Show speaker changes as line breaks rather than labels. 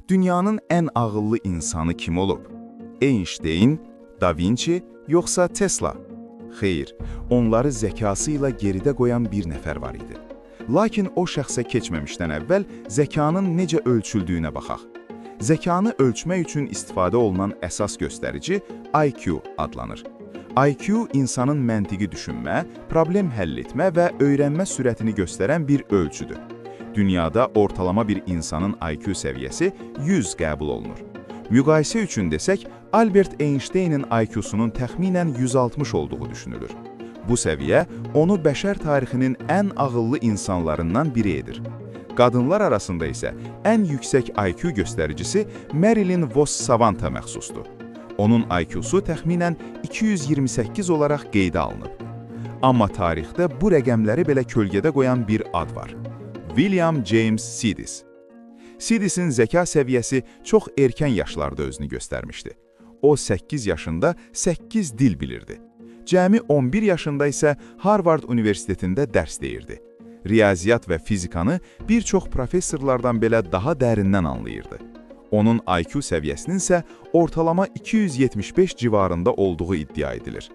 Dünyanın ən ağıllı insanı kim olub? Einstein, Da Vinci, yoxsa Tesla? Xeyr, onları zəkası ilə geridə qoyan bir nəfər var idi. Lakin o şəxsə keçməmişdən əvvəl zəkanın necə ölçüldüyünə baxaq. Zəkanı ölçmək üçün istifadə olunan əsas göstərici IQ adlanır. IQ insanın məntiqi düşünmə, problem həll etmə və öyrənmə sürətini göstərən bir ölçüdür. Dünyada ortalama bir insanın IQ səviyyəsi 100 qəbul olunur. Müqayisə üçün desək, Albert Einstein'in IQ-sunun təxminən 160 olduğu düşünülür. Bu səviyyə onu bəşər tarixinin ən ağıllı insanlarından biri edir. Qadınlar arasında isə ən yüksək IQ göstəricisi Marilyn Vos-Savanta məxsusdur. Onun IQ-su təxminən 228 olaraq qeydə alınıb. Amma tarixdə bu rəqəmləri belə kölgədə qoyan bir ad var. William James Sidis. Sidisin zəka səviyyəsi çox erkən yaşlarda özünü göstərmişdi. O 8 yaşında 8 dil bilirdi. Cəmi 11 yaşında isə Harvard Universitetində dərs deyirdi. Riyaziyyat və fizikanı bir çox professorlardan belə daha dərindən anlayırdı. Onun IQ səviyyəsinin isə ortalama 275 civarında olduğu iddia edilir.